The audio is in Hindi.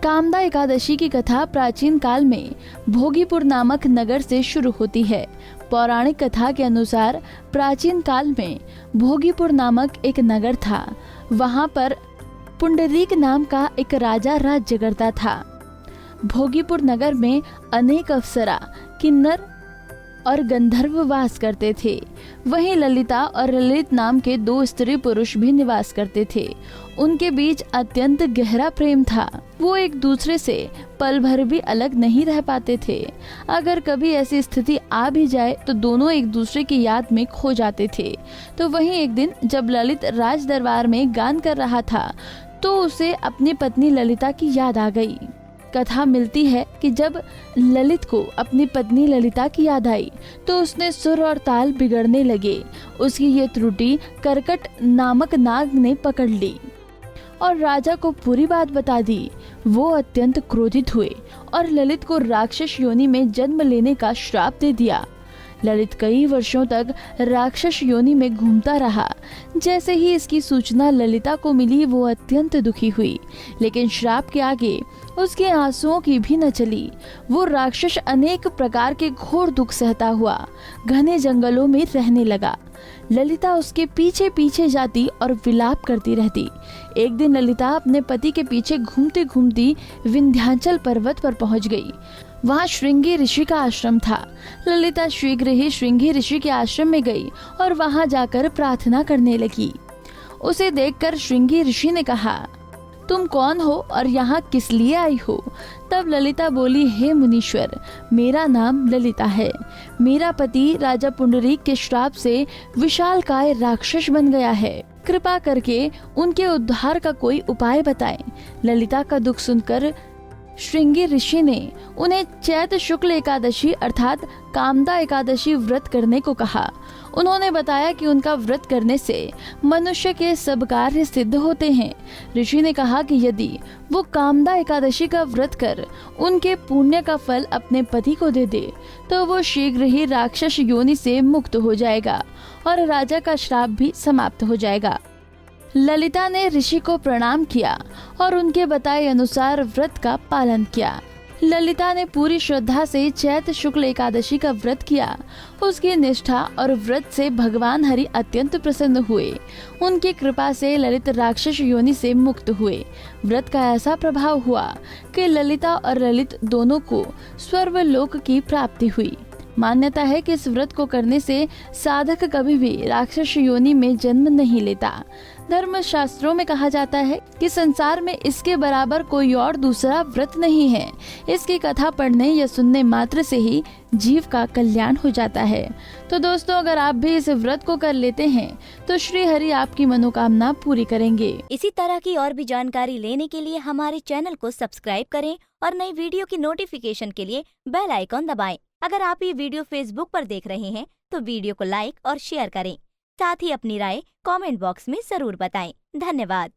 कामदा एकादशी की कथा प्राचीन काल में भोगीपुर नामक नगर से शुरू होती है। पौराणिक कथा के अनुसार प्राचीन काल में भोगीपुर नामक एक नगर था। वहां पर पुंडरीक नाम का एक राजा राज्य करता था। भोगीपुर नगर में अनेक अप्सरा, किन्नर और गंधर्व वास करते थे। वहीं ललिता और ललित नाम के दो स्त्री पुरुष भी निवास करते थे। उनके बीच अत्यंत गहरा प्रेम था। वो एक दूसरे से पल भर भी अलग नहीं रह पाते थे। अगर कभी ऐसी स्थिति आ भी जाए तो दोनों एक दूसरे की याद में खो जाते थे। तो वहीं एक दिन जब ललित राज दरबार में गान कर रहा था तो उसे अपनी पत्नी ललिता की याद आ गई। कथा मिलती है कि जब ललित को अपनी पत्नी ललिता की याद आई तो उसने सुर और ताल बिगड़ने लगे। उसकी ये त्रुटि कर्कट नामक नाग ने पकड़ ली और राजा को पूरी बात बता दी। वो अत्यंत क्रोधित हुए और ललित को राक्षस योनि में जन्म लेने का श्राप दे दिया। ललित कई वर्षों तक राक्षस योनि में घूमता रहा। जैसे ही इसकी सूचना ललिता को मिली वो अत्यंत दुखी हुई, लेकिन श्राप के आगे उसके आंसुओं की भी न चली। वो राक्षस अनेक प्रकार के घोर दुख सहता हुआ घने जंगलों में रहने लगा। ललिता उसके पीछे पीछे जाती और विलाप करती रहती। एक दिन ललिता अपने पति के पीछे घूमती घूमती विंध्याचल पर्वत पर पहुंच गई। वहाँ श्रृंगी ऋषि का आश्रम था। ललिता शीघ्र ही श्रृंगी ऋषि के आश्रम में गई और वहाँ जाकर प्रार्थना करने लगी। उसे देखकर श्रृंगी ऋषि ने कहा, तुम कौन हो और यहाँ किस लिए आई हो? तब ललिता बोली, हे मुनीश्वर, मेरा नाम ललिता है। मेरा पति राजा पुंडरीक के श्राप से विशालकाय राक्षस बन गया है। कृपा करके उनके उद्धार का कोई उपाय बताएं। ललिता का दुख सुनकर श्रृंगी ऋषि ने उन्हें चैत्र शुक्ल एकादशी अर्थात कामदा एकादशी व्रत करने को कहा। उन्होंने बताया कि उनका व्रत करने से मनुष्य के सब कार्य सिद्ध होते हैं। ऋषि ने कहा कि यदि वो कामदा एकादशी का व्रत कर उनके पुण्य का फल अपने पति को दे दे तो वो शीघ्र ही राक्षस योनि से मुक्त हो जाएगा और राजा का श्राप भी समाप्त हो जाएगा। ललिता ने ऋषि को प्रणाम किया और उनके बताए अनुसार व्रत का पालन किया। ललिता ने पूरी श्रद्धा से चैत्र शुक्ल एकादशी का व्रत किया। उसकी निष्ठा और व्रत से भगवान हरि अत्यंत प्रसन्न हुए। उनकी कृपा से ललित राक्षस योनि से मुक्त हुए। व्रत का ऐसा प्रभाव हुआ कि ललिता और ललित दोनों को स्वर्गलोक की प्राप्ति हुई। मान्यता है कि इस व्रत को करने से साधक कभी भी राक्षस योनि में जन्म नहीं लेता। धर्म शास्त्रों में कहा जाता है कि संसार में इसके बराबर कोई और दूसरा व्रत नहीं है। इसकी कथा पढ़ने या सुनने मात्र से ही जीव का कल्याण हो जाता है। तो दोस्तों, अगर आप भी इस व्रत को कर लेते हैं तो श्री हरि आपकी मनोकामना पूरी करेंगे। इसी तरह की और भी जानकारी लेने के लिए हमारे चैनल को सब्सक्राइब करें और नई वीडियो की नोटिफिकेशन के लिए बेल आइकॉन दबाएं। अगर आप ये वीडियो फेसबुक पर देख रहे हैं तो वीडियो को लाइक और शेयर करें। साथ ही अपनी राय कमेंट बॉक्स में जरूर बताएं। धन्यवाद।